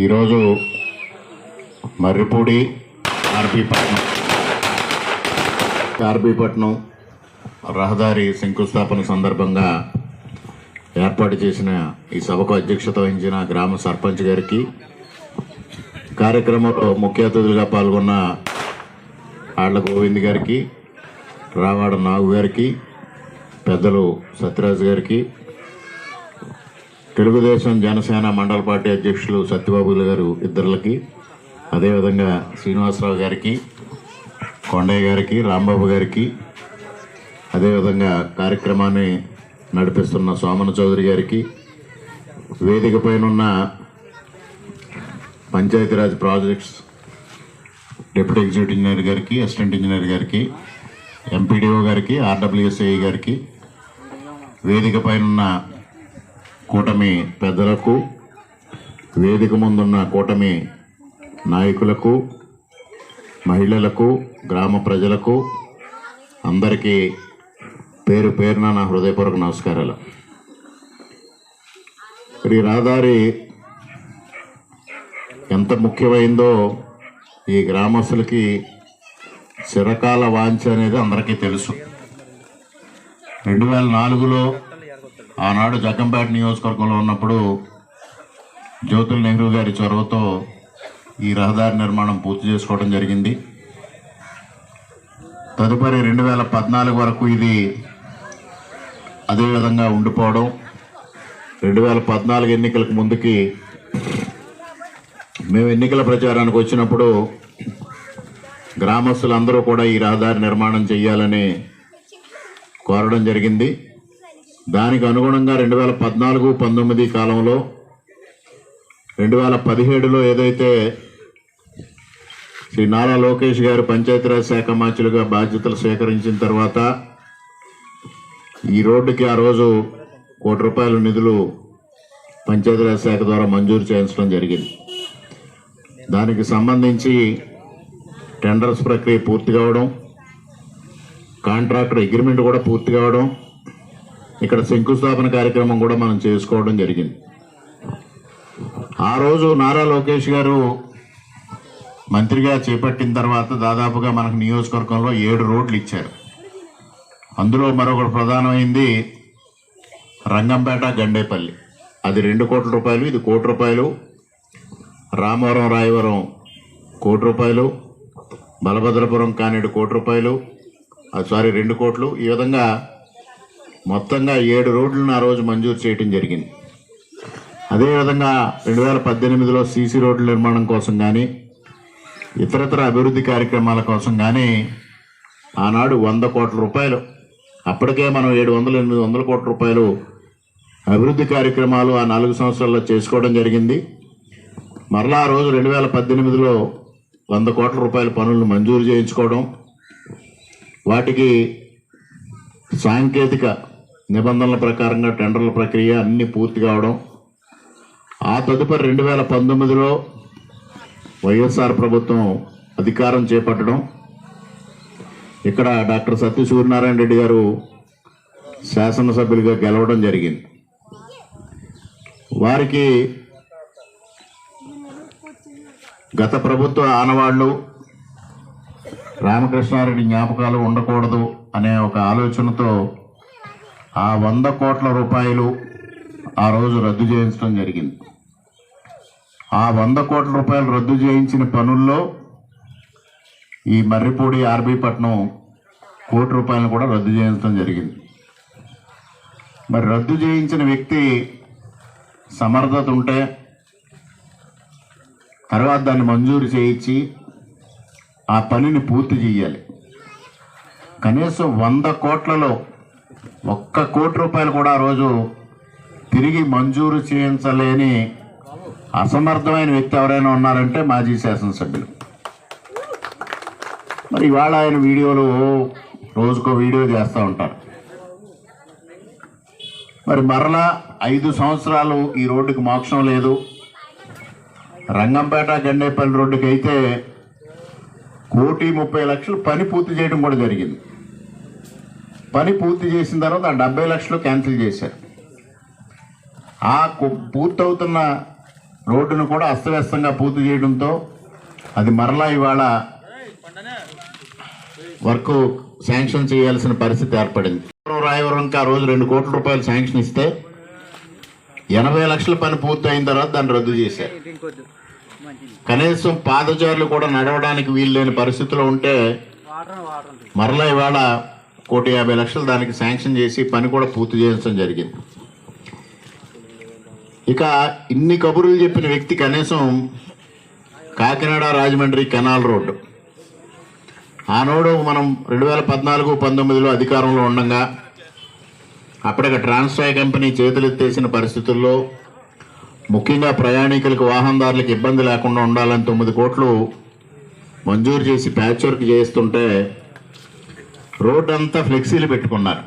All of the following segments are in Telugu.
ఈరోజు మర్రిపూడి ఆర్బీపట్నం రహదారి శంకుస్థాపన సందర్భంగా ఏర్పాటు చేసిన ఈ సభకు అధ్యక్షత వహించిన గ్రామ సర్పంచ్ గారికి, కార్యక్రమంలో ముఖ్య అతిథులుగా పాల్గొన్న ఆళ్ల గోవింద్ గారికి, రావాడ నాగు గారికి, పెద్దలు సత్యరాజు గారికి, తెలుగుదేశం జనసేన మండల పార్టీ అధ్యక్షులు సత్యబాబులు గారు ఇద్దరికి, అదేవిధంగా శ్రీనివాసరావు గారికి, కొండయ్య గారికి, రాంబాబు గారికి, అదేవిధంగా కార్యక్రమాన్ని నడిపిస్తున్న సోమన చౌదరి గారికి, వేదిక పైన Panchayati Raj projects deputy executive engineer గారికి, అసిస్టెంట్ ఇంజనీర్ గారికి, ఎంపీడీఓ గారికి, ఆర్డబ్ల్యూఎస్ఐ గారికి, వేదిక పైన కూటమి పెద్దలకు, వేదిక ముందున్న కూటమి నాయకులకు, మహిళలకు, గ్రామ ప్రజలకు అందరికీ పేరు పేరున నా హృదయపూర్వక నమస్కారాలు. ఈ రహదారి ఎంత ముఖ్యమైందో ఈ గ్రామస్తులకి చిరకాల వాంఛ అనేది అందరికీ తెలుసు. 2004లో ఆనాడు జగ్గంపేట నియోజకవర్గంలో ఉన్నప్పుడు జ్యోతుల్ నెహ్రూ గారి చొరవతో ఈ రహదారి నిర్మాణం పూర్తి చేసుకోవడం జరిగింది. తదుపరి 2014 వరకు ఇది అదేవిధంగా ఉండిపోవడం, 2014 ఎన్నికలకు ముందుకి మేము ఎన్నికల ప్రచారానికి వచ్చినప్పుడు గ్రామస్తులందరూ కూడా ఈ రహదారి నిర్మాణం చేయాలని కోరడం జరిగింది. దానికి అనుగుణంగా 2014-19 కాలంలో 2017లో ఏదైతే శ్రీ నారా లోకేష్ గారు పంచాయతీరాజ్ శాఖ మంత్రులుగా బాధ్యతలు స్వీకరించిన తర్వాత ఈ రోడ్డుకి ఆ రోజు ₹1 కోటి నిధులు పంచాయతీరాజ్ శాఖ ద్వారా మంజూరు చేయించడం జరిగింది. దానికి సంబంధించి టెండర్స్ ప్రక్రియ పూర్తి కావడం, కాంట్రాక్టర్ అగ్రిమెంట్ కూడా పూర్తి కావడం, ఇక్కడ శంకుస్థాపన కార్యక్రమం కూడా మనం చేసుకోవడం జరిగింది. ఆ రోజు నారా లోకేష్ గారు మంత్రిగా చేపట్టిన తర్వాత దాదాపుగా మనకు నియోజకవర్గంలో 7 రోడ్లు ఇచ్చారు. అందులో మరొకటి ప్రధానమైంది రంగంపేట గండేపల్లి, అది ₹2 కోట్ల, ఇది ₹1 కోటి. రామవరం రాయవరం ₹1 కోటి, బలభద్రపురం కానేడు ₹1 కోటి, సారీ 2 కోట్లు. ఈ విధంగా మొత్తంగా 7 రోడ్లను ఆ రోజు మంజూరు చేయడం జరిగింది. అదేవిధంగా 2018లో సీసీ రోడ్ల నిర్మాణం కోసం కానీ ఇతరతర అభివృద్ధి కార్యక్రమాల కోసం కానీ ఆనాడు ₹100 కోట్ల, అప్పటికే మనం 700-800 కోట్ల రూపాయలు అభివృద్ధి కార్యక్రమాలు ఆ 4 సంవత్సరాల్లో చేసుకోవడం జరిగింది. మరలా ఆ రోజు 2018లో ₹100 కోట్ల పనులను మంజూరు చేయించుకోవడం, వాటికి సాంకేతిక నిబంధనల ప్రకారంగా టెండర్ల ప్రక్రియ అన్నీ పూర్తి కావడం, ఆ తదుపరి 2019లో వైఎస్ఆర్ ప్రభుత్వం అధికారం చేపట్టడం, ఇక్కడ డాక్టర్ సత్య సూర్యనారాయణ రెడ్డి గారు శాసనసభ్యులుగా గెలవడం జరిగింది. వారికి గత ప్రభుత్వ ఆనవాళ్లు, రామకృష్ణారెడ్డి జ్ఞాపకాలు ఉండకూడదు అనే ఒక ఆలోచనతో ఆ ₹100 కోట్ల ఆ రోజు రద్దు చేయించడం జరిగింది. ఆ ₹100 కోట్ల రద్దు చేయించిన పనుల్లో ఈ మర్రిపూడి ఆర్బీపట్నం ₹1 కోటి కూడా రద్దు చేయించడం జరిగింది. మరి రద్దు చేయించిన వ్యక్తి సమర్థత ఉంటే తర్వాత దాన్ని మంజూరు చేయించి ఆ పనిని పూర్తి చేయాలి. కనీసం 100 కోట్లలో ₹1 కోటి కూడా ఆ రోజు తిరిగి మంజూరు చేయించలేని అసమర్థమైన వ్యక్తి ఎవరైనా ఉన్నారంటే మాజీ శాసనసభ్యులు. మరి ఇవాళ ఆయన వీడియోలు రోజుకో వీడియో చేస్తూ ఉంటారు. మరి మరలా 5 సంవత్సరాలు ఈ రోడ్డుకి మోక్షం లేదు. రంగంపేట గండేపల్లి రోడ్డుకి అయితే ₹1,30,00,000 పని పూర్తి చేయడం కూడా జరిగింది. పని పూర్తి చేసిన తర్వాత ఆ 70 లక్షలు క్యాన్సిల్ చేశారు. ఆ పూర్తవుతున్న రోడ్డును కూడా అస్తవ్యస్తంగా పూర్తి చేయడంతో అది మరలా ఇవాళ వర్క్ శాంక్షన్ చేయాల్సిన పరిస్థితి ఏర్పడింది. రాయవరంకి ఆ రోజు 2 కోట్ల రూపాయలు శాంక్షన్ ఇస్తే 80 లక్షల పని పూర్తి అయిన తర్వాత దాన్ని రద్దు చేశారు. కనీసం పాదచారులు కూడా నడవడానికి వీలు లేని పరిస్థితిలో ఉంటే మరలా ఇవాళ 1,50,00,000 దానికి శాంక్షన్ చేసి పని కూడా పూర్తి చేయించడం జరిగింది. ఇక ఇన్ని కబుర్లు చెప్పిన వ్యక్తి కనీసం కాకినాడ రాజమండ్రి కెనాల్ రోడ్డు ఆనాడు మనం 2014-19లో అధికారంలో ఉండగా అప్పటికి ట్రాన్స్ట్రాయ్ కంపెనీ చేతులెత్తేసిన పరిస్థితుల్లో ముఖ్యంగా ప్రయాణికులకు వాహనదారులకు ఇబ్బంది లేకుండా ఉండాలని 9 కోట్లు మంజూరు చేసి ప్యాచ్ వర్క్ చేస్తుంటే రోడ్ అంతా ఫ్లెక్సీలు పెట్టుకున్నారు.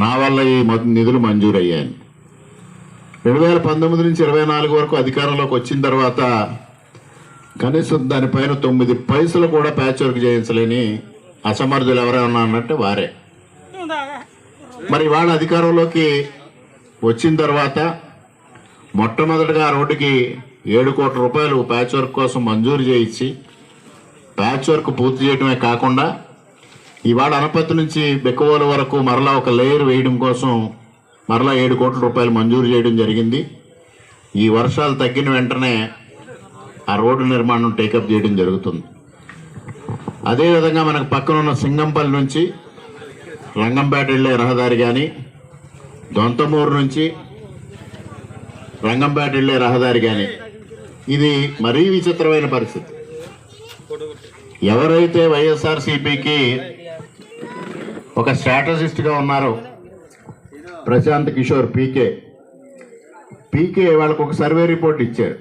నా వల్ల ఈ నిధులు మంజూరు అయ్యాయి. 2019 నుంచి 24 వరకు అధికారంలోకి వచ్చిన తర్వాత కనీసం దానిపైన 9 పైసలు కూడా ప్యాచ్ వర్క్ చేయించలేని అసమర్థులు ఎవరైనా అన్నట్టు వారే. మరి వాళ్ళ అధికారంలోకి వచ్చిన తర్వాత మొట్టమొదటిగా ఆ రోడ్డుకి 7 కోట్ల రూపాయలు ప్యాచ్ వర్క్ కోసం మంజూరు చేయించి ప్యాచ్ వర్క్ పూర్తి చేయడమే కాకుండా ఇవాళ అనపత్తి నుంచి బెక్కవోలు వరకు మరలా ఒక లేయర్ వేయడం కోసం మరలా 7 కోట్ల రూపాయలు మంజూరు చేయడం జరిగింది. ఈ వర్షాలు తగ్గిన వెంటనే ఆ రోడ్డు నిర్మాణం టేకప్ చేయడం జరుగుతుంది. అదేవిధంగా మనకు పక్కన ఉన్న సింగంపల్లి నుంచి రంగంపేట వెళ్ళే రహదారి కానీ దొంతమూరు నుంచి రంగంపేట వెళ్ళే రహదారి కానీ ఇది మరీ విచిత్రమైన పరిస్థితి. ఎవరైతే వైఎస్ఆర్సీపీకి ఒక స్ట్రాటజిస్ట్గా ఉన్నారో ప్రశాంత్ కిషోర్ పీకే వాళ్ళకు ఒక సర్వే రిపోర్ట్ ఇచ్చారు.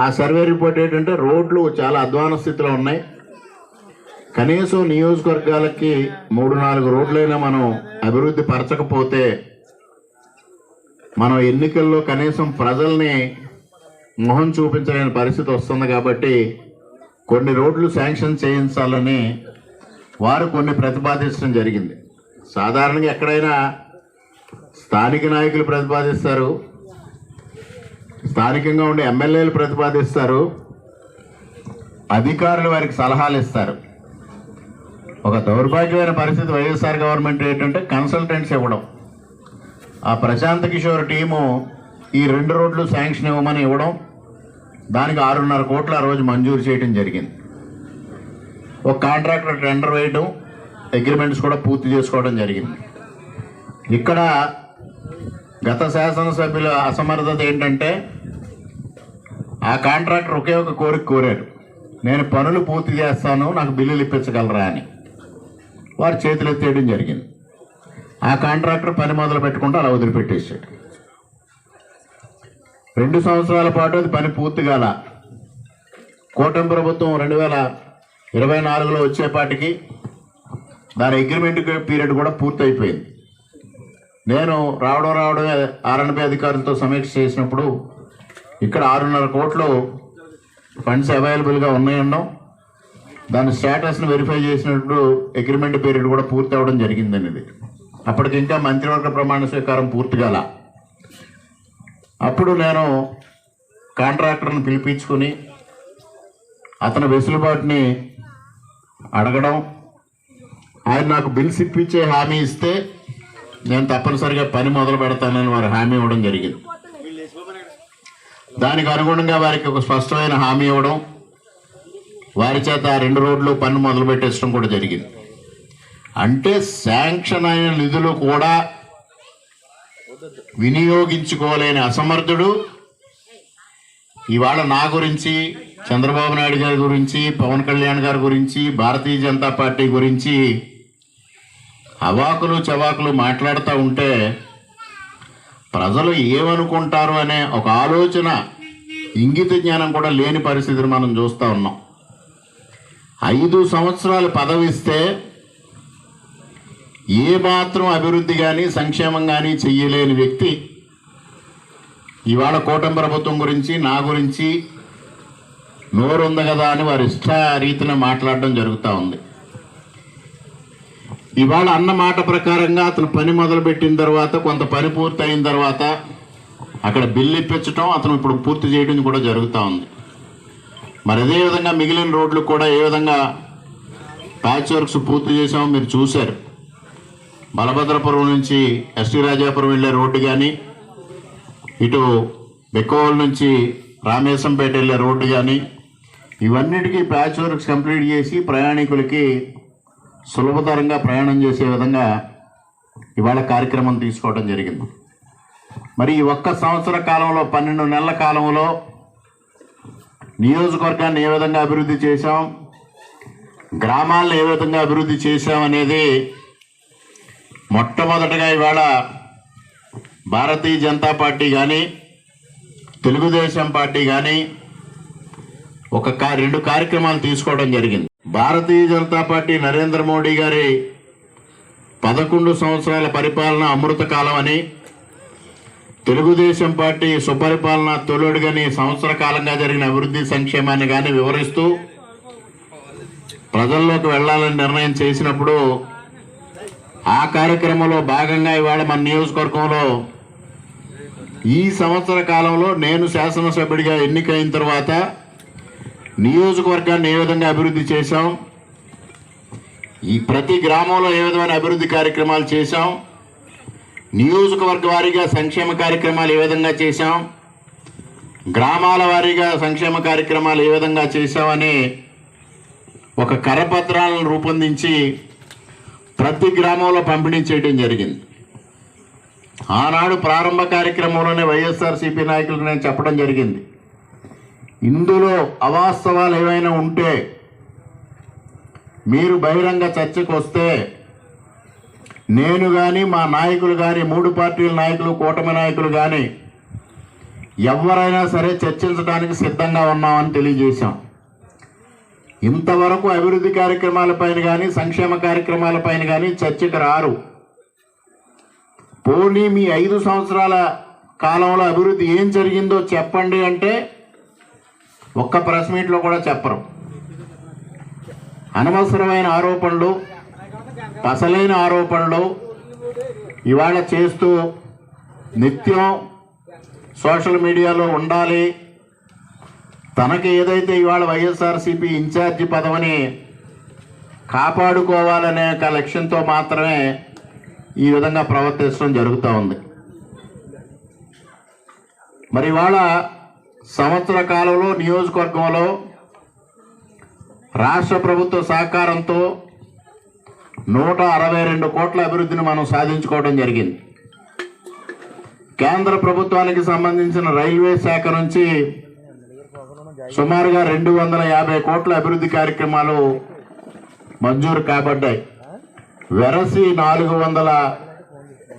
ఆ సర్వే రిపోర్ట్ ఏంటంటే రోడ్లు చాలా అధ్వాన స్థితిలో ఉన్నాయి, కనీసం నియోజకవర్గాలకి 3-4 రోడ్లైనా మనం అభివృద్ధి పరచకపోతే మనం ఎన్నికల్లో కనీసం ప్రజల్ని మొహం చూపించలేని పరిస్థితి వస్తుంది. కాబట్టి కొన్ని రోడ్లు శాంక్షన్ చేయించాలని వారు కొన్ని ప్రతిపాదించడం జరిగింది. సాధారణంగా ఎక్కడైనా స్థానిక నాయకులు ప్రతిపాదిస్తారు, స్థానికంగా ఉండే ఎమ్మెల్యేలు ప్రతిపాదిస్తారు, అధికారులు వారికి సలహాలు ఇస్తారు. ఒక దౌర్భాగ్యమైన పరిస్థితి వైఎస్ఆర్ గవర్నమెంట్ ఏంటంటే కన్సల్టెంట్స్ ఇవ్వడం. ఆ ప్రశాంత్ కిషోర్ టీము ఈ 2 రోడ్లు శాంక్షన్ ఇవ్వమని ఇవ్వడం, దానికి 6.5 కోట్లు ఆ రోజు మంజూరు చేయడం జరిగింది. ఒక కాంట్రాక్టర్ టెండర్ వేయడం, అగ్రిమెంట్స్ కూడా పూర్తి చేసుకోవడం జరిగింది. ఇక్కడ గత శాసనసభ్యుల అసమర్థత ఏంటంటే ఆ కాంట్రాక్టర్ ఒకే ఒక కోరిక కోరారు, నేను పనులు పూర్తి చేస్తాను, నాకు బిల్లులు ఇప్పించగలరా అని. వారు చేతులు ఎత్తేయడం జరిగింది. ఆ కాంట్రాక్టర్ పని మొదలు పెట్టుకుంటూ అలా వదిలిపెట్టేశాడు. 2 సంవత్సరాల పాటు అది పని పూర్తి కాల. కూటమి ప్రభుత్వం 2024లో వచ్చేపాటికి దాని అగ్రిమెంట్ పీరియడ్ కూడా పూర్తి అయిపోయింది. నేను రావడమే ఆర్ఎండ్బి అధికారులతో సమీక్ష చేసినప్పుడు ఇక్కడ 6.5 కోట్లు ఫండ్స్ అవైలబుల్గా ఉన్నాయన్నాం. దాని స్టేటస్ను వెరిఫై చేసినప్పుడు అగ్రిమెంట్ పీరియడ్ కూడా పూర్తి అవ్వడం జరిగిందనేది. అప్పటికి ఇంకా మంత్రివర్గ ప్రమాణ స్వీకారం పూర్తి కాల. అప్పుడు నేను కాంట్రాక్టర్ని పిలిపించుకొని అతని వెసులుబాటుని అడగడం, ఆయన నాకు బిల్స్ ఇప్పించే హామీ ఇస్తే నేను తప్పనిసరిగా పని మొదలు పెడతానని వారు హామీ ఇవ్వడం జరిగింది. దానికి అనుగుణంగా వారికి ఒక స్పష్టమైన హామీ ఇవ్వడం, వారి చేత 2 రోడ్లు పన్ను మొదలు పెట్టేయడం కూడా జరిగింది. అంటే శాంక్షన్ అయిన నిధులు కూడా వినియోగించుకోలేని అసమర్థుడు ఇవాళ నా గురించి, చంద్రబాబు నాయుడు గారి గురించి, పవన్ కళ్యాణ్ గారి గురించి, భారతీయ జనతా పార్టీ గురించి అవాకులు చవాకులు మాట్లాడుతూ ఉంటే ప్రజలు ఏమనుకుంటారు అనే ఒక ఆలోచన, ఇంగిత జ్ఞానం కూడా లేని పరిస్థితిని మనం చూస్తూ ఉన్నాం. 5 సంవత్సరాలు పదవి ఇస్తే ఏమాత్రం అభివృద్ధి కానీ సంక్షేమం కానీ చెయ్యలేని వ్యక్తి ఇవాళ కూటమి ప్రభుత్వం గురించి, నా గురించి నోరుంది కదా అని వారి ఇష్ట రీతిన మాట్లాడడం జరుగుతూ ఉంది. ఇవాళ అన్న మాట ప్రకారంగా అతను పని మొదలుపెట్టిన తర్వాత, కొంత పని పూర్తి అయిన తర్వాత అక్కడ బిల్లు ఇప్పించడం అతను ఇప్పుడు పూర్తి చేయడం కూడా జరుగుతూ ఉంది. మరి అదేవిధంగా మిగిలిన రోడ్లు కూడా ఏ విధంగా ప్యాచ్ వర్క్స్ పూర్తి చేసామో మీరు చూశారు. బలభద్రపురం నుంచి ఎస్టీ రాజాపురం వెళ్ళే రోడ్డు కానీ, ఇటు బెక్కవోలు నుంచి రామేశంపేట వెళ్ళే రోడ్డు కానీ, ఇవన్నిటికీ ప్యాచ్ వర్క్స్ కంప్లీట్ చేసి ప్రయాణికులకి సులభతరంగా ప్రయాణం చేసే విధంగా ఇవాళ కార్యక్రమం తీసుకోవడం జరిగింది. మరి ఈ ఒక్క సంవత్సర కాలంలో 12 నెలల కాలంలో నియోజకవర్గాన్ని ఏ విధంగా అభివృద్ధి చేశాం, గ్రామాలను ఏ విధంగా అభివృద్ధి చేశాం అనేది మొట్టమొదటగా ఇవాళ భారతీయ జనతా పార్టీ కానీ తెలుగుదేశం పార్టీ కానీ రెండు కార్యక్రమాలు తీసుకోవడం జరిగింది. భారతీయ జనతా పార్టీ నరేంద్ర మోడీ గారి 11 సంవత్సరాల పరిపాలన అమృత కాలం అని, తెలుగుదేశం పార్టీ సుపరిపాలన తొలుడుగని సంవత్సర కాలంగా జరిగిన అభివృద్ధి సంక్షేమాన్ని కానీ వివరిస్తూ ప్రజల్లోకి వెళ్లాలని నిర్ణయం చేసినప్పుడు ఆ కార్యక్రమంలో భాగంగా ఇవాళ మన నియోజకవర్గంలో ఈ సంవత్సర కాలంలో నేను శాసనసభ్యుడిగా ఎన్నికైన తర్వాత నియోజకవర్గాన్ని ఏ విధంగా అభివృద్ధి చేశాం, ఈ ప్రతి గ్రామంలో ఏ విధమైన అభివృద్ధి కార్యక్రమాలు చేశాం, నియోజకవర్గ వారీగా సంక్షేమ కార్యక్రమాలు ఏ విధంగా చేశాం, గ్రామాల వారీగా సంక్షేమ కార్యక్రమాలు ఏ విధంగా చేశామని ఒక కరపత్రాలను రూపొందించి ప్రతి గ్రామంలో పంపిణీ చేయడం జరిగింది. ఆనాడు ప్రారంభ కార్యక్రమంలోనే వైఎస్ఆర్సీపీ నాయకులకు నేను చెప్పడం జరిగింది, ఇందులో అవాస్తవాలు ఏవైనా ఉంటే మీరు బహిరంగ చర్చకు వస్తే నేను కానీ మా నాయకులు కానీ 3 పార్టీల నాయకులు కూటమి నాయకులు కానీ ఎవరైనా సరే చర్చించడానికి సిద్ధంగా ఉన్నామని తెలియజేశాం. ఇంతవరకు అభివృద్ధి కార్యక్రమాలపైన కానీ సంక్షేమ కార్యక్రమాలపైన కానీ చర్చకు రారు. పోనీ మీ 5 సంవత్సరాల కాలంలో అభివృద్ధి ఏం జరిగిందో చెప్పండి అంటే ఒక్క ప్రెస్ మీట్లో కూడా చెప్పరు. అనవసరమైన ఆరోపణలు, అసలైన ఆరోపణలు ఇవాళ చేస్తూ నిత్యం సోషల్ మీడియాలో ఉండాలి, తనకి ఏదైతే ఇవాళ వైఎస్ఆర్సీపీ ఇన్ఛార్జి పదవిని కాపాడుకోవాలనే ఒక లక్ష్యంతో మాత్రమే ఈ విధంగా ప్రవర్తించడం జరుగుతూ ఉంది. మరి ఇవాళ సంవత్సర కాలంలో నియోజకవర్గంలో రాష్ట్ర ప్రభుత్వ సహకారంతో 162 కోట్ల అభివృద్ధిని మనం సాధించుకోవడం జరిగింది. కేంద్ర ప్రభుత్వానికి సంబంధించిన రైల్వే శాఖ నుంచి సుమారుగా 250 కోట్ల అభివృద్ధి కార్యక్రమాలు మంజూరు కాబడ్డాయి. వెరసి 400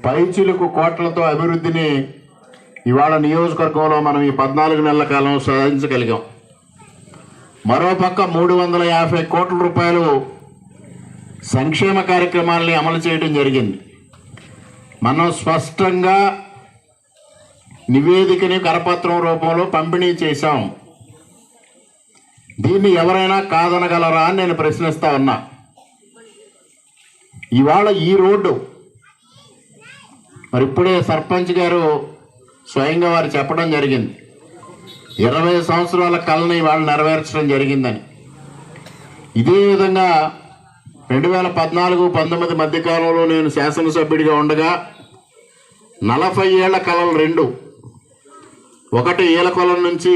పైచిలుకు కోట్లతో అభివృద్ధిని ఇవాళ నియోజకవర్గంలో మనం ఈ 14 నెలల కాలం సాధించగలిగాం. మరోపక్క 350 కోట్ల రూపాయలు సంక్షేమ కార్యక్రమాలని అమలు చేయడం జరిగింది. మనం స్పష్టంగా నివేదికని కరపత్రం రూపంలో పంపిణీ చేశాం. దీన్ని ఎవరైనా కాదనగలరా అని నేను ప్రశ్నిస్తా ఉన్నా. ఇవాళ ఈ రోడ్డు మరి ఇప్పుడే సర్పంచ్ గారు స్వయంగా వారు చెప్పడం జరిగింది, 20 సంవత్సరాల కళని వాళ్ళు నెరవేర్చడం జరిగిందని. ఇదే విధంగా 2014-19 మధ్యకాలంలో నేను శాసనసభ్యుడిగా ఉండగా 40 ఏళ్ల కళలు 2, ఒకటి ఈలకొలం నుంచి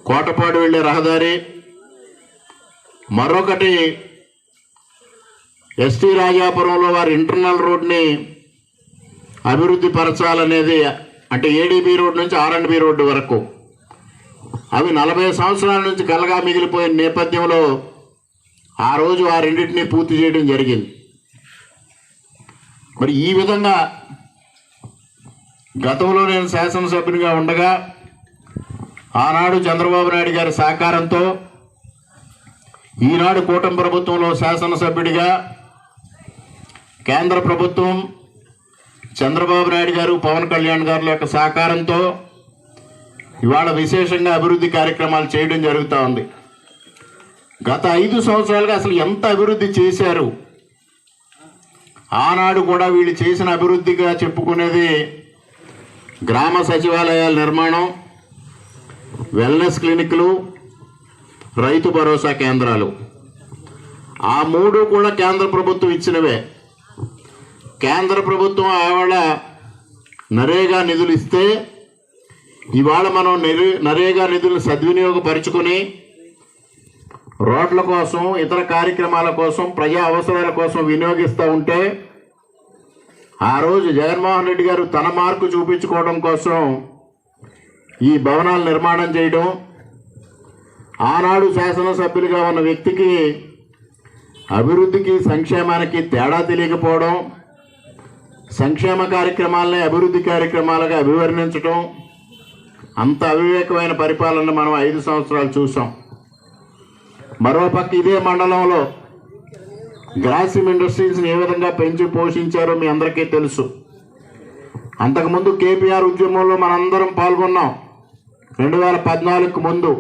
కోటపాడు వెళ్ళే రహదారి, మరొకటి ఎస్టీ రాజాపురంలో వారి ఇంటర్నల్ రోడ్ని అభివృద్ధి పరచాలనేది, అంటే ఏడీబీ రోడ్ నుంచి ఆర్ఎండ్బి రోడ్డు వరకు. అవి 40 సంవత్సరాల నుంచి కలగా మిగిలిపోయిన నేపథ్యంలో ఆ రోజు ఆ రెండింటినీ పూర్తి చేయడం జరిగింది. మరి ఈ విధంగా గతంలో నేను శాసనసభ్యునిగా ఉండగా ఆనాడు చంద్రబాబు నాయుడు గారి సహకారంతో, ఈనాడు కూటమి ప్రభుత్వంలో శాసనసభ్యుడిగా కేంద్ర ప్రభుత్వం చంద్రబాబు నాయుడు గారు పవన్ కళ్యాణ్ గారి యొక్క సహకారంతో ఇవాళ విశేషంగా అభివృద్ధి కార్యక్రమాలు చేయడం జరుగుతూ ఉంది. గత 5 సంవత్సరాలుగా అసలు ఎంత అభివృద్ధి చేశారు, ఆనాడు కూడా వీళ్ళు చేసిన అభివృద్ధిగా చెప్పుకునేది గ్రామ సచివాలయాల నిర్మాణం, వెల్నెస్ క్లినిక్లు, రైతు భరోసా కేంద్రాలు. ఆ మూడు కూడా కేంద్ర ప్రభుత్వం ఇచ్చినవే. కేంద్ర ప్రభుత్వం ఆవిడ నరేగా నిధులు ఇస్తే ఇవాళ మనం నరేగా నిధులను సద్వినియోగపరుచుకొని రోడ్ల కోసం, ఇతర కార్యక్రమాల కోసం, ప్రజా అవసరాల కోసం వినియోగిస్తూ ఉంటే ఆ రోజు జగన్మోహన్ రెడ్డి గారు తన మార్కు చూపించుకోవడం కోసం ఈ భవనాల నిర్మాణం చేయడం, ఆనాడు శాసనసభ్యులుగా ఉన్న వ్యక్తికి అభివృద్ధికి సంక్షేమానికి తేడా తెలియకపోవడం, సంక్షేమ కార్యక్రమాలనే అభివృద్ధి కార్యక్రమాలుగా అభివర్ణించడం, అంత అవివేకమైన పరిపాలన మనం 5 సంవత్సరాలు చూసాం. మరోపక్క ఇదే మండలంలో గ్రాసిమ్ ఇండస్ట్రీస్ని ఏ విధంగా పెంచి పోషించారో మీ అందరికీ తెలుసు. అంతకుముందు కేపీఆర్ ఉద్యమంలో మనందరం పాల్గొన్నాం 2014కు ముందు.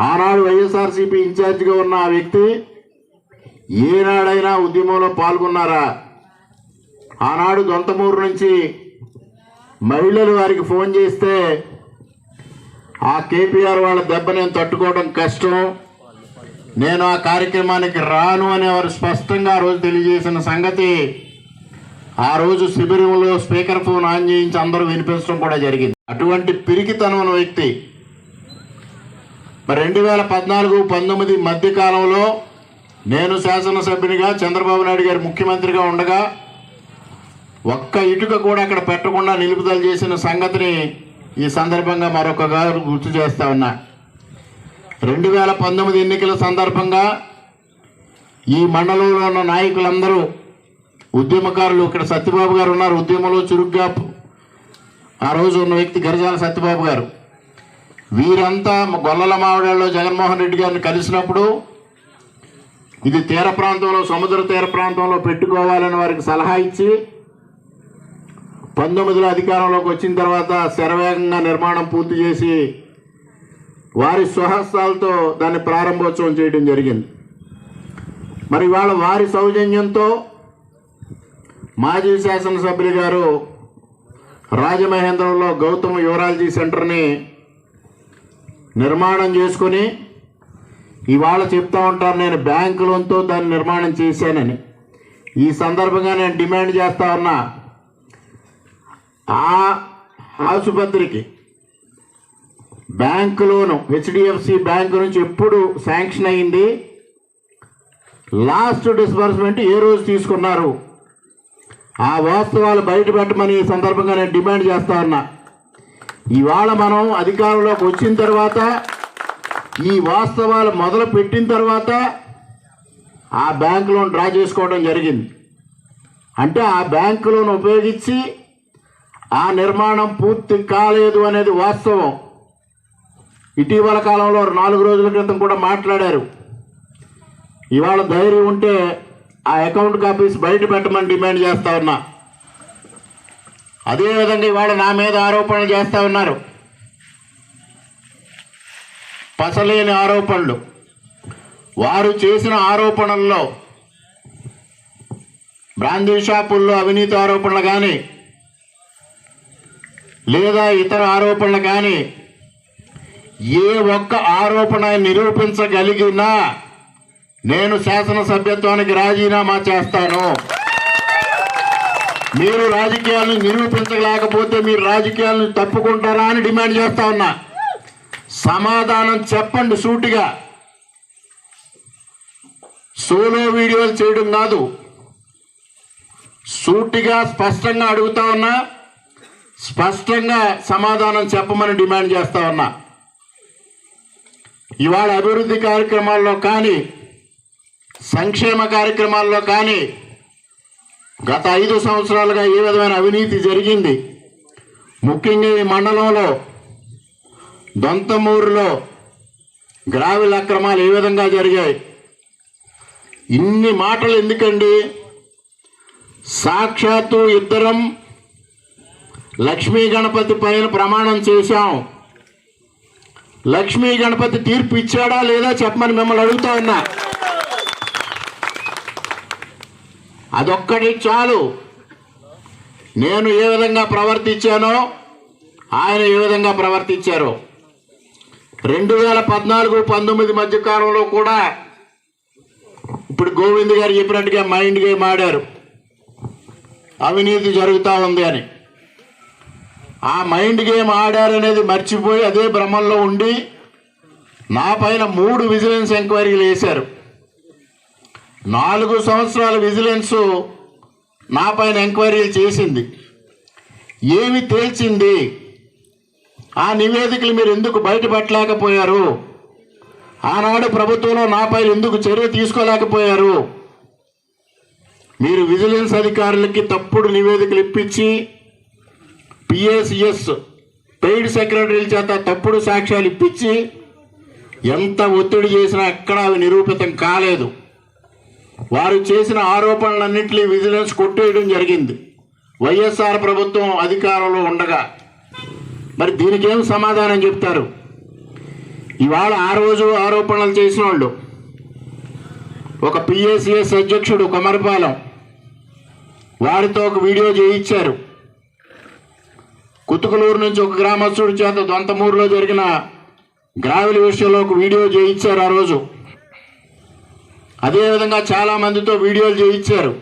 ఆనాడు వైఎస్ఆర్సీపీ ఇన్ఛార్జిగా ఉన్న ఆ వ్యక్తి ఏనాడైనా ఉద్యమంలో పాల్గొన్నారా? ఆనాడు దొంతమూరు నుంచి మహిళలు వారికి ఫోన్ చేస్తే ఆ కేపీఆర్ వాళ్ళ దెబ్బ నేను తట్టుకోవడం కష్టం, నేను ఆ కార్యక్రమానికి రాను అని వారు స్పష్టంగా ఆ రోజు తెలియజేసిన సంగతి ఆ రోజు శిబిరంలో స్పీకర్ ఫోన్ ఆన్ చేయించి అందరూ వినిపించడం కూడా జరిగింది. అటువంటి పిరికితనం ఉన్న వ్యక్తి మరి 2014-19 మధ్య కాలంలో నేను శాసనసభ్యునిగా, చంద్రబాబు నాయుడు గారు ముఖ్యమంత్రిగా ఉండగా ఒక్క ఇటుక కూడా అక్కడ పెట్టకుండా నిలుపుదల చేసిన సంగతిని ఈ సందర్భంగా మరొకగారు గుర్తు చేస్తా ఉన్నా. 2019 ఎన్నికల సందర్భంగా ఈ మండలంలో ఉన్న నాయకులందరూ, ఉద్యమకారులు, ఇక్కడ సత్యబాబు గారు ఉన్నారు, ఉద్యమంలో చురుగ్గా ఆ రోజు ఉన్న వ్యక్తి గరజాల సత్యబాబు గారు, వీరంతా గొల్లల మావిడాల్లో జగన్మోహన్ రెడ్డి గారిని కలిసినప్పుడు ఇది తీర ప్రాంతంలో, సముద్ర తీర ప్రాంతంలో పెట్టుకోవాలని వారికి సలహా ఇచ్చి 19లో అధికారంలోకి వచ్చిన తర్వాత శరవేగంగా నిర్మాణం పూర్తి చేసి వారి స్వహస్తాలతో దాన్ని ప్రారంభోత్సవం చేయడం జరిగింది. మరి ఇవాళ వారి సౌజన్యంతో మాజీ శాసనసభ్యులు గారు రాజమహేంద్రంలో గౌతమ్ యూరాలజీ సెంటర్ని నిర్మాణం చేసుకుని ఇవాళ చెప్తా ఉంటారు నేను బ్యాంకు లోన్తో దాన్ని నిర్మాణం చేశానని. ఈ సందర్భంగా నేను డిమాండ్ చేస్తా ఉన్నా, ఆ ఆసుపత్రికి బ్యాంకు లోను హెచ్డిఎఫ్సి బ్యాంకు నుంచి ఎప్పుడు శాంక్షన్ అయింది, లాస్ట్ డిస్బర్స్మెంట్ ఏ రోజు తీసుకున్నారు, ఆ వాస్తవాలు బయట పెట్టమని ఈ సందర్భంగా నేను డిమాండ్ చేస్తా ఉన్నా. ఇవాళ మనం అధికారంలోకి వచ్చిన తర్వాత ఈ వాస్తవాలు మొదలు పెట్టిన తర్వాత ఆ బ్యాంకు లోన్ డ్రా చేసుకోవడం జరిగింది. అంటే ఆ బ్యాంకు లోన్ ఉపయోగించి ఆ నిర్మాణం పూర్తి కాలేదు అనేది వాస్తవం. ఇటీవల కాలంలో 4 రోజుల క్రితం కూడా మాట్లాడారు. ఇవాళ ధైర్యం ఉంటే ఆ అకౌంట్ కాపీస్ బయట పెట్టమని డిమాండ్ చేస్తా ఉన్నా. అదేవిధంగా ఇవాళ నా మీద ఆరోపణలు చేస్తూ ఉన్నారు, పసలేని ఆరోపణలు. వారు చేసిన ఆరోపణల్లో బ్రాందీ షాపుల్లో అవినీతి ఆరోపణలు కానీ లేదా ఇతర ఆరోపణలు కానీ ఏ ఒక్క ఆరోపణ నిరూపించగలిగినా నేను శాసనసభ్యత్వానికి రాజీనామా చేస్తాను. మీరు రాజకీయాలను నిరూపించలేకపోతే మీరు రాజకీయాలను తప్పుకుంటారా అని డిమాండ్ చేస్తా ఉన్నా. సమాధానం చెప్పండి సూటిగా. సోలో వీడియోలు చేయడం కాదు, సూటిగా స్పష్టంగా అడుగుతా ఉన్నా, స్పష్టంగా సమాధానం చెప్పమని డిమాండ్ చేస్తా ఉన్నా. ఇవాళ అభివృద్ధి కార్యక్రమాల్లో కానీ సంక్షేమ కార్యక్రమాల్లో కానీ గత 5 సంవత్సరాలుగా ఏ విధమైన అవినీతి జరిగింది, ముఖ్యంగా ఈ మండలంలో దొంతమూరులో గ్రావెల్ అక్రమాలు ఏ విధంగా జరిగాయి, ఇన్ని మాటలు ఎందుకండి? సాక్షాత్తు ఇద్దరం లక్ష్మీ గణపతి పైన ప్రమాణం చేశాం. లక్ష్మీ గణపతి తీర్పు ఇచ్చాడా లేదా చెప్పమని మిమ్మల్ని అడుగుతా ఉన్నా. అదొక్కటి చాలు. నేను ఏ విధంగా ప్రవర్తించానో ఆయన ఏ విధంగా ప్రవర్తించారో. 2014-19 మధ్య కాలంలో కూడా ఇప్పుడు గోవింద్ గారు చెప్పినట్టుగా మైండ్ గేమ్ ఆడారు, అవినీతి జరుగుతూ ఉంది అని. ఆ మైండ్ గేమ్ ఆడారనేది మర్చిపోయి అదే భ్రమంలో ఉండి నా పైన 3 విజిలెన్స్ ఎంక్వైరీలు వేశారు. 4 సంవత్సరాల విజిలెన్స్ నా పైన ఎంక్వైరీలు చేసింది. ఏమి తేల్చింది? ఆ నివేదికలు మీరు ఎందుకు బయటపెట్టలేకపోయారు? ఆనాడు ప్రభుత్వంలో నా పైన ఎందుకు చర్య తీసుకోలేకపోయారు? మీరు విజిలెన్స్ అధికారులకి తప్పుడు నివేదికలు ఇప్పించి పిఎస్ఎస్ పెయిడ్ సెక్రటరీల చేత తప్పుడు సాక్ష్యాలు ఇప్పించి ఎంత ఒత్తిడి చేసినా ఎక్కడ అవి నిరూపితం కాలేదు. వారు చేసిన ఆరోపణలన్నింటినీ విజిలెన్స్ కొట్టేయడం జరిగింది వైఎస్ఆర్ ప్రభుత్వం అధికారంలో ఉండగా. మరి దీనికి ఏం సమాధానం చెప్తారు? ఇవాళ ఆ రోజు ఆరోపణలు చేసిన వాళ్ళు ఒక పిఎస్ఎస్ అధ్యక్షుడు కొమరపాలెం, వారితో ఒక వీడియో చేయించారు. కుతుకులూరు నుంచి ఒక గ్రామస్తుడి చేత దొంతమూరులో జరిగిన గ్రావెల్ విషయంలో ఒక వీడియో చేయించారు ఆ రోజు. అదేవిధంగా చాలామందితో వీడియోలు చేయించారు.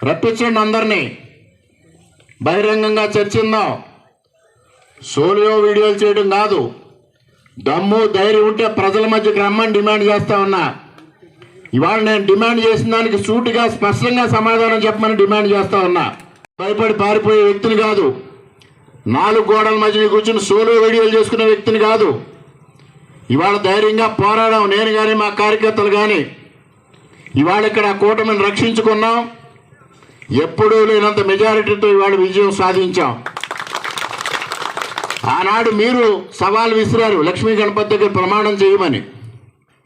రప్పించండి, అందరినీ బహిరంగంగా చర్చిద్దాం. సోలియో వీడియోలు చేయడం కాదు, దమ్ము ధైర్యం ఉంటే ప్రజల మధ్యకి రమ్మని డిమాండ్ చేస్తా ఉన్నా. ఇవాళ నేను డిమాండ్ చేసిన దానికి సూటిగా స్పష్టంగా సమాధానం చెప్పమని డిమాండ్ చేస్తా ఉన్నా. భయపడి పారిపోయే వ్యక్తిని కాదు, 4 గోడల మధ్య కూర్చుని సోలో వీడియోలు చేసుకునే వ్యక్తిని కాదు. ఇవాళ ధైర్యంగా పోరాడాం, నేను కానీ మా కార్యకర్తలు కానీ. ఇవాళ ఇక్కడ కూటమిని రక్షించుకున్నాం. ఎప్పుడూ లేనంత మెజారిటీతో ఇవాళ విజయం సాధించాం. ఆనాడు మీరు సవాల్ విసిరారు, లక్ష్మీ గణపతి దగ్గర ప్రమాణం చేయమని.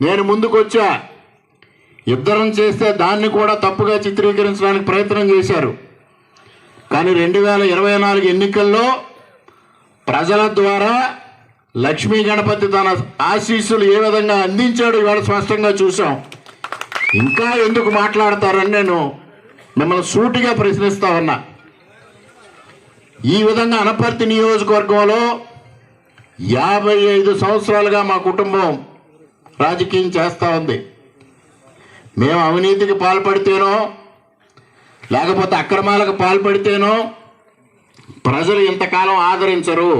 నేను ముందుకు వచ్చా. ఇద్దరం చేస్తే దాన్ని కూడా తప్పుగా చిత్రీకరించడానికి ప్రయత్నం చేశారు. కానీ 2024 ఎన్నికల్లో ప్రజల ద్వారా లక్ష్మీ గణపతి తన ఆశీస్సులు ఏ విధంగా అందించాడో ఇవాళ స్పష్టంగా చూసాం. ఇంకా ఎందుకు మాట్లాడతారని నేను మిమ్మల్ని సూటిగా ప్రశ్నిస్తా ఉన్నా. ఈ విధంగా అనపర్తి నియోజకవర్గంలో 55 సంవత్సరాలుగా మా కుటుంబం రాజకీయం చేస్తూ ఉంది. మేము అవినీతికి పాల్పడితేనో లేకపోతే అక్రమాలకు పాల్పడితేనో ప్రజలు ఇంతకాలం ఆదరించరు.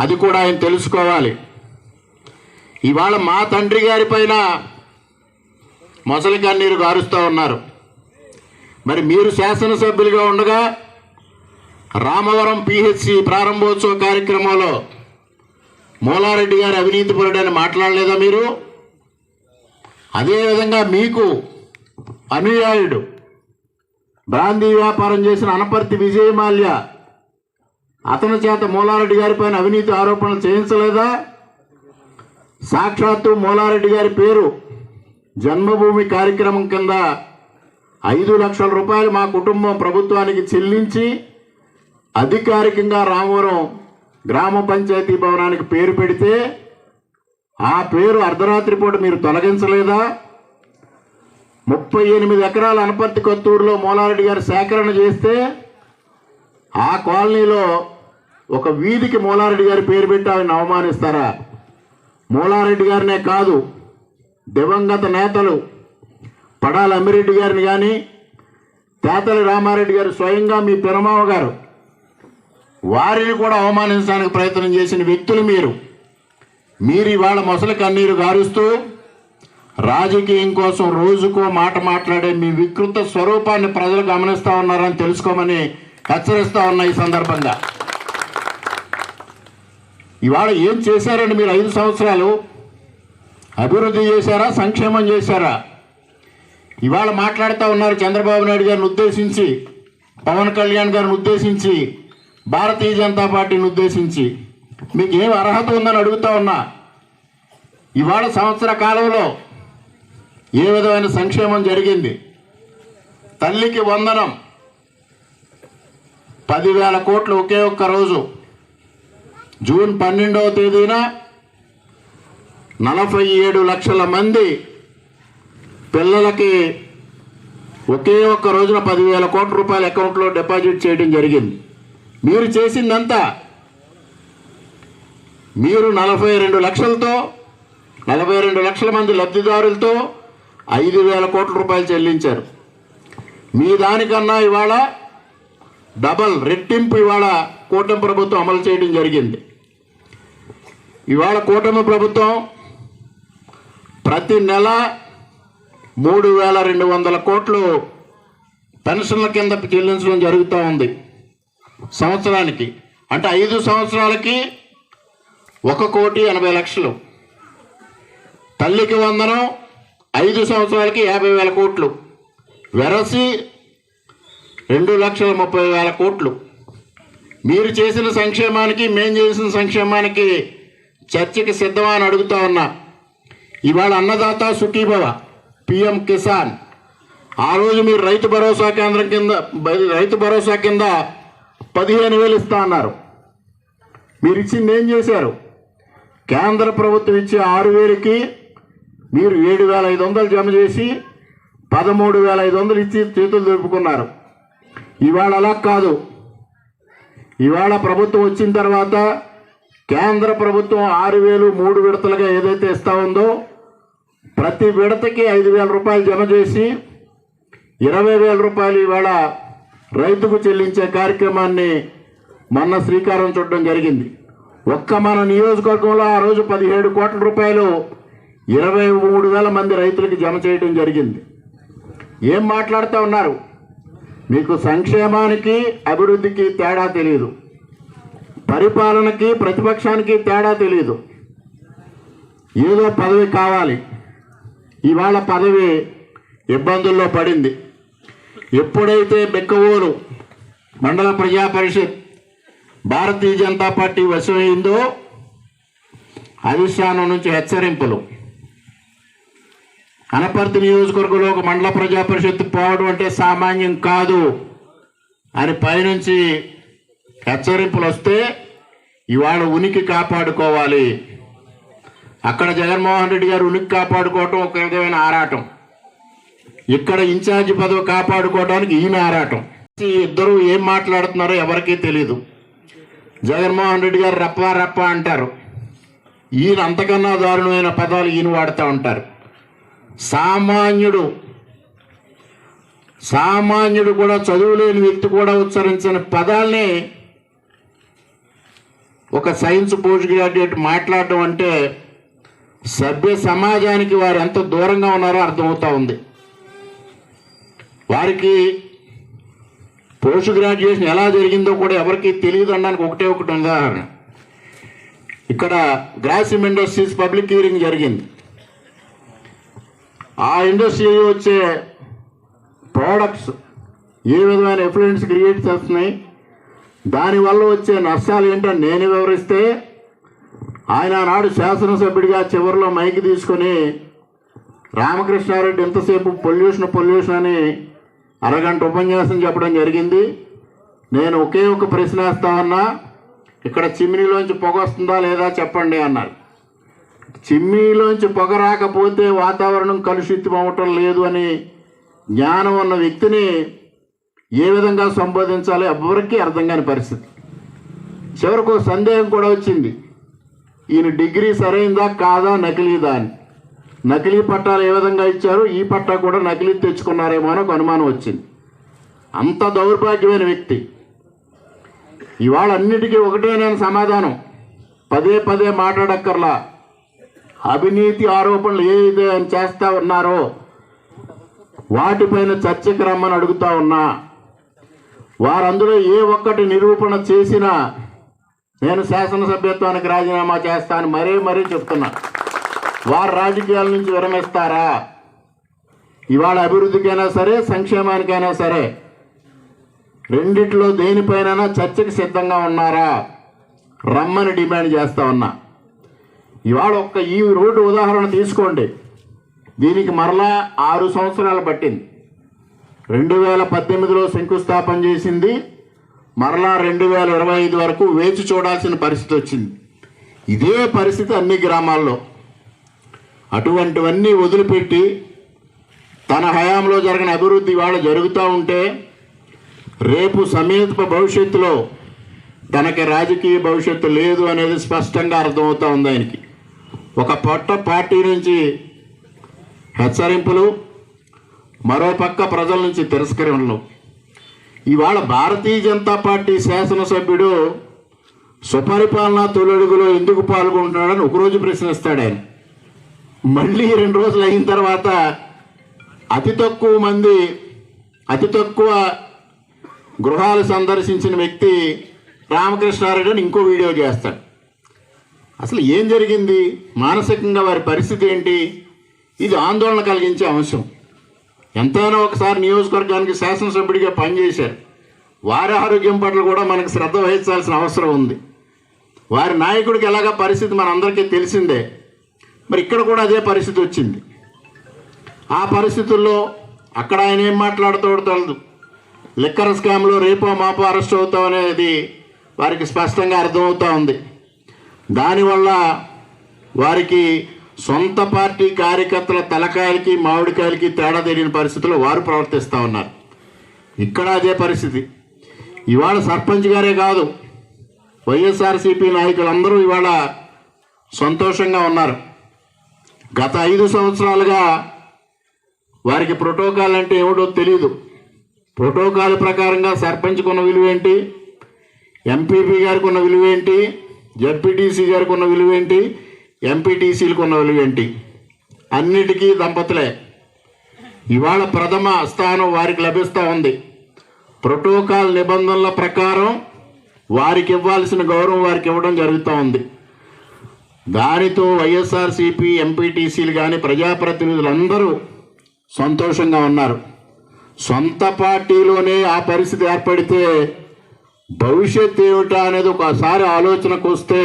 అది కూడా ఆయన తెలుసుకోవాలి. ఇవాళ మా తండ్రి గారి పైన మొసలి కన్నీరు గారుస్తూ ఉన్నారు. మరి మీరు శాసనసభ్యులుగా ఉండగా రామవరం పిహెచ్సి ప్రారంభోత్సవ కార్యక్రమంలో మూలారెడ్డి గారు అవినీతి పరుడని మాట్లాడలేదా మీరు? అదేవిధంగా మీకు అనుయాయుడు బ్రాందీ వ్యాపారం చేసిన అనపర్తి విజయమాల్య, అతని చేత మూలారెడ్డి గారి పైన అవినీతి ఆరోపణలు చేయించలేదా? సాక్షాత్తు మూలారెడ్డి గారి పేరు జన్మభూమి కార్యక్రమం కింద 5 లక్షల రూపాయలు మా కుటుంబం ప్రభుత్వానికి చెల్లించి అధికారికంగా రామవరం గ్రామ పంచాయతీ భవనానికి పేరు పెడితే ఆ పేరు అర్ధరాత్రి పూట మీరు తొలగించలేదా? 38 ఎకరాల అనపర్తి కొత్తూరులో మూలారెడ్డి గారు సేకరణ చేస్తే ఆ కాలనీలో ఒక వీధికి మూలారెడ్డి గారి పేరు పెట్టి ఆయన అవమానిస్తారా? మూలారెడ్డి గారినే కాదు, దివంగత నేతలు పడాల అమ్మిరెడ్డి గారిని కానీ, తేతలి రామారెడ్డి గారు, స్వయంగా మీ పెరమావ గారు, వారిని కూడా అవమానించడానికి ప్రయత్నం చేసిన వ్యక్తులు మీరు. మీరు ఇవాళ మొసలి కన్నీరు గారుస్తూ రాజకీయం కోసం రోజుకో మాట మాట్లాడే మీ వికృత స్వరూపాన్ని ప్రజలు గమనిస్తూ ఉన్నారని తెలుసుకోమని హెచ్చరిస్తూ ఉన్నా. ఈ సందర్భంగా ఇవాళ ఏం చేశారండి మీరు? 5 సంవత్సరాలు అభివృద్ధి చేశారా, సంక్షేమం చేశారా? ఇవాళ మాట్లాడుతూ ఉన్నారు చంద్రబాబు నాయుడు గారిని ఉద్దేశించి, పవన్ కళ్యాణ్ గారిని ఉద్దేశించి, భారతీయ జనతా పార్టీని ఉద్దేశించి. మీకు ఏం అర్హత ఉందని అడుగుతా ఉన్నా. ఇవాళ సంవత్సర కాలంలో ఏ విధమైన సంక్షేమం జరిగింది? తల్లికి వందనం 10,000 కోట్లు ఒకే ఒక్క రోజు. జూన్ 12వ తేదీన 47 లక్షల మంది పిల్లలకి ఒకే ఒక్క రోజున 10,000 కోట్ల రూపాయల అకౌంట్లో డిపాజిట్ చేయడం జరిగింది. మీరు చేసిందంతా మీరు 42 లక్షలతో 42 లక్షల మంది లబ్ధిదారులతో 5,000 కోట్ల రూపాయలు చెల్లించారు. మీ దానికన్నా ఇవాళ డబల్ రెట్టింపు ఇవాళ కూటమి ప్రభుత్వం అమలు చేయడం జరిగింది. ఇవాళ కూటమి ప్రభుత్వం ప్రతి నెల 3,200 కోట్లు పెన్షన్ల కింద చెల్లించడం జరుగుతూ ఉంది సంవత్సరానికి. అంటే 5 సంవత్సరాలకి 1,80,00,000. తల్లికి వందనం 5 సంవత్సరాలకి 50,000 కోట్లు, వెరసి 2,30,000 కోట్లు. మీరు చేసిన సంక్షేమానికి మేం చేసిన సంక్షేమానికి చర్చకి సిద్ధమని అడుగుతా ఉన్నా. ఇవాళ అన్నదాత సుఖీభవ, పిఎం కిసాన్, ఆ రోజు మీరు రైతు భరోసా కేంద్రం కింద రైతు భరోసా కింద 15,000 ఇస్తా అన్నారు. మీరు ఇచ్చింది ఏం చేశారు? కేంద్ర ప్రభుత్వం ఇచ్చే 6,000కి మీరు 7,500 జమ చేసి 13,500 ఇచ్చి చేతులు దులుపుకున్నారు. ఇవాళ అలా కాదు. ఇవాళ ప్రభుత్వం వచ్చిన తర్వాత కేంద్ర ప్రభుత్వం 6,000 3 విడతలుగా ఏదైతే ఇస్తా ఉందో ప్రతి విడతకి 5,000 రూపాయలు జమ చేసి 20,000 రూపాయలు ఇవాళ రైతుకు చెల్లించే కార్యక్రమాన్ని మొన్న శ్రీకారం చుట్టడం జరిగింది. ఒక్క మన నియోజకవర్గంలో ఆ రోజు 17 కోట్ల రూపాయలు 23,000 మంది రైతులకు జమ చేయడం జరిగింది. ఏం మాట్లాడుతూ ఉన్నారు? మీకు సంక్షేమానికి అభివృద్ధికి తేడా తెలియదు, పరిపాలనకి ప్రతిపక్షానికి తేడా తెలియదు. ఏదో పదవి కావాలి. ఇవాళ పదవి ఇబ్బందుల్లో పడింది. ఎప్పుడైతే బెక్కవోలు మండల ప్రజా పరిషత్ భారతీయ జనతా పార్టీ వశమైందో అధిష్టానం నుంచి హెచ్చరింపులు. అనపర్తి నియోజకవర్గంలో ఒక మండల ప్రజా పరిషత్ పోవడం అంటే సామాన్యం కాదు అని పైనుంచి హెచ్చరింపులు వస్తే ఇవాళ ఉనికి కాపాడుకోవాలి. అక్కడ జగన్మోహన్ రెడ్డి గారు ఉనికి కాపాడుకోవటం ఒక విధమైన ఆరాటం, ఇక్కడ ఇన్ఛార్జి పదవి కాపాడుకోవడానికి ఈయన ఆరాటం. ఇద్దరు ఏం మాట్లాడుతున్నారో ఎవరికీ తెలియదు. జగన్మోహన్ రెడ్డి గారు రప్ప రప్ప అంటారు, ఈయన అంతకన్నా దారుణమైన పదాలు ఈయన వాడుతూ ఉంటారు. సామాన్యుడు కూడా, చదువులేని వ్యక్తి కూడా ఉచ్చరించిన పదాల్ని ఒక సైన్స్ పోస్ట్ గ్రాడ్యుయేట్ మాట్లాడటం అంటే సభ్య సమాజానికి వారు ఎంత దూరంగా ఉన్నారో అర్థమవుతా ఉంది. వారికి పోస్ట్ గ్రాడ్యుయేషన్ ఎలా జరిగిందో కూడా ఎవరికి తెలియదు అనడానికి ఒకటే ఒకటి ఉదాహరణ. ఇక్కడ గ్రాసిమ్ ఇండస్ట్రీస్ పబ్లిక్ హియరింగ్ జరిగింది. ఆ ఇండస్ట్రీ వచ్చే ప్రోడక్ట్స్ ఏ విధమైన ఎఫ్లుయెన్స్ క్రియేట్ చేస్తున్నాయి, దానివల్ల వచ్చే నష్టాలు ఏంటని నేను వివరిస్తే ఆయన నాడు శాసనసభ్యుడిగా చివరిలో మైకి తీసుకొని రామకృష్ణారెడ్డి ఎంతసేపు పొల్యూషన్ అని అరగంట ఉపన్యాసం చెప్పడం జరిగింది. నేను ఒకే ఒక ప్రశ్న వేస్తా ఉన్నా, ఇక్కడ చిమ్నీలోంచి పొగ వస్తుందా లేదా చెప్పండి అన్నారు. చిమ్నీలోంచి పొగ రాకపోతే వాతావరణం కలుషితం అవ్వటం లేదు అని జ్ఞానం ఉన్న వ్యక్తిని ఏ విధంగా సంబోధించాలో ఎవరికీ అర్థం కాని పరిస్థితి. చివరకు సందేహం కూడా వచ్చింది, ఈయన డిగ్రీ సరైందా కాదా నకిలీదా అని. నకిలీ పట్టాలు ఏ విధంగా ఇచ్చారు, ఈ పట్టా కూడా నకిలీ తెచ్చుకున్నారేమో అని ఒక అనుమానం వచ్చింది. అంత దౌర్భాగ్యమైన వ్యక్తి. ఇవాళ అన్నిటికీ ఒకటే నేను సమాధానం, పదే పదే మాట్లాడక్కర్లా. అవినీతి ఆరోపణలు ఏదైతే ఆయన చేస్తా ఉన్నారో వాటిపైన చర్చకి రమ్మని అడుగుతా ఉన్నా. వారందరూ ఏ ఒక్కటి నిరూపణ చేసినా నేను శాసనసభ్యత్వానికి రాజీనామా చేస్తాను మరీ చెప్తున్నా. వారు రాజకీయాల నుంచి విరమిస్తారా? ఇవాళ అభివృద్ధికైనా సరే సంక్షేమానికైనా సరే రెండిట్లో దేనిపైన చర్చకి సిద్ధంగా ఉన్నారా? రమ్మని డిమాండ్ చేస్తా ఉన్నా. ఇవాళ ఈ రోడ్డు ఉదాహరణ తీసుకోండి. దీనికి మరలా 6 సంవత్సరాలు పట్టింది. 2018లో శంకుస్థాపన చేసింది, మరలా 2025 వరకు వేచి చూడాల్సిన పరిస్థితి వచ్చింది. ఇదే పరిస్థితి అన్ని గ్రామాల్లో. అటువంటివన్నీ వదిలిపెట్టి తన హయాంలో జరిగిన అభివృద్ధి ఇవాళ జరుగుతూ ఉంటే రేపు సమీప భవిష్యత్తులో తనకి రాజకీయ భవిష్యత్తు లేదు అనేది స్పష్టంగా అర్థమవుతూ ఉంది ఆయనకి. ఒక పొట్ట పార్టీ నుంచి హెచ్చరింపులు, మరోపక్క ప్రజల నుంచి తిరస్కరణలు. ఇవాళ భారతీయ జనతా పార్టీ శాసనసభ్యుడు సుపరిపాలన తొలడుగులో ఎందుకు పాల్గొంటున్నాడని ఒకరోజు ప్రశ్నిస్తాడు ఆయన. మళ్ళీ 2 రోజులు అయిన తర్వాత అతి తక్కువ గృహాలు సందర్శించిన వ్యక్తి రామకృష్ణారెడ్డి అని ఇంకో వీడియో చేస్తాడు. అసలు ఏం జరిగింది, మానసికంగా వారి పరిస్థితి ఏంటి? ఇది ఆందోళన కలిగించే అంశం. ఎంతైనా ఒకసారి నియోజకవర్గానికి శాసనసభ్యుడిగా పనిచేశారు. వారి ఆరోగ్యం పట్ల కూడా మనకు శ్రద్ధ వహించాల్సిన అవసరం ఉంది. వారి నాయకుడికి ఎలాగా పరిస్థితి మనందరికీ తెలిసిందే. మరి ఇక్కడ కూడా అదే పరిస్థితి వచ్చింది. ఆ పరిస్థితుల్లో అక్కడ ఆయన ఏం మాట్లాడుతాడో తెలియదు. లిక్కర్ స్కామ్లో రేపో మాపో అరెస్ట్ అవుతాం అనేది వారికి స్పష్టంగా అర్థమవుతూ ఉంది. దానివల్ల వారికి సొంత పార్టీ కార్యకర్తల తలకాయలకి మామిడికాయలకి తేడా తెలియని పరిస్థితుల్లో వారు ప్రవర్తిస్తూ ఉన్నారు. ఇక్కడ అదే పరిస్థితి. ఇవాళ సర్పంచ్ గారే కాదు, వైఎస్ఆర్సీపీ నాయకులందరూ ఇవాళ సంతోషంగా ఉన్నారు. గత 5 సంవత్సరాలుగా వారికి ప్రోటోకాల్ అంటే ఏమిటో తెలియదు. ప్రోటోకాల్ ప్రకారంగా సర్పంచ్కి ఉన్న విలువ ఏంటి, ఎంపీపీ గారికి ఉన్న విలువ ఏంటి, జడ్పీటీసీ గారికి ఉన్న విలువ ఏంటి, ఎంపీటీసీలకు ఉన్న విలువ ఏంటి, అన్నిటికీ దంపతులే. ఇవాళ ప్రథమ స్థానం వారికి లభిస్తూ ఉంది. ప్రోటోకాల్ నిబంధనల ప్రకారం వారికి ఇవ్వాల్సిన గౌరవం వారికి ఇవ్వడం జరుగుతూ ఉంది. దానితో వైఎస్ఆర్సీపీ ఎంపీటీసీలు కానీ ప్రజాప్రతినిధులందరూ సంతోషంగా ఉన్నారు. సొంత పార్టీలోనే ఆ పరిస్థితి ఏర్పడితే భవిష్యత్తు ఏమిటా అనేది ఒకసారి ఆలోచనకు వస్తే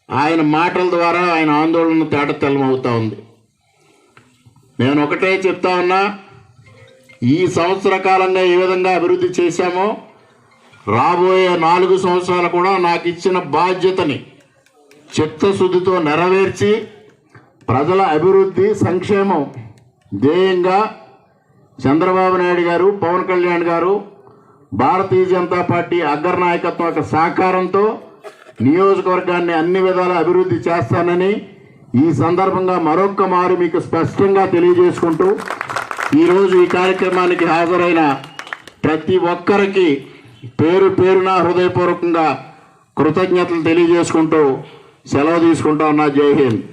ఆయన మాటల ద్వారా ఆయన ఆందోళన తేటతెల్లమవుతూ ఉంది. నేను ఒకటే చెప్తా ఉన్నా, ఈ సంవత్సర కాలంగా ఏ విధంగా అభివృద్ధి చేశామో రాబోయే 4 సంవత్సరాలు కూడా నాకు ఇచ్చిన బాధ్యతని చిత్తశుద్ధితో నెరవేర్చి ప్రజల అభివృద్ధి సంక్షేమం ధ్యేయంగా చంద్రబాబు నాయుడు గారు, పవన్ కళ్యాణ్ గారు, భారతీయ జనతా పార్టీ అగ్రనాయకత్వం యొక్క సహకారంతో నియోజకవర్గాన్ని అన్ని విధాల అభివృద్ధి చేస్తానని ఈ సందర్భంగా మరొక్క మారు మీకు స్పష్టంగా తెలియజేసుకుంటూ ఈరోజు ఈ కార్యక్రమానికి హాజరైన ప్రతి ఒక్కరికి పేరు పేరున హృదయపూర్వకంగా కృతజ్ఞతలు తెలియజేసుకుంటూ సెలవు తీసుకుంటా ఉన్నా. జై హింద్.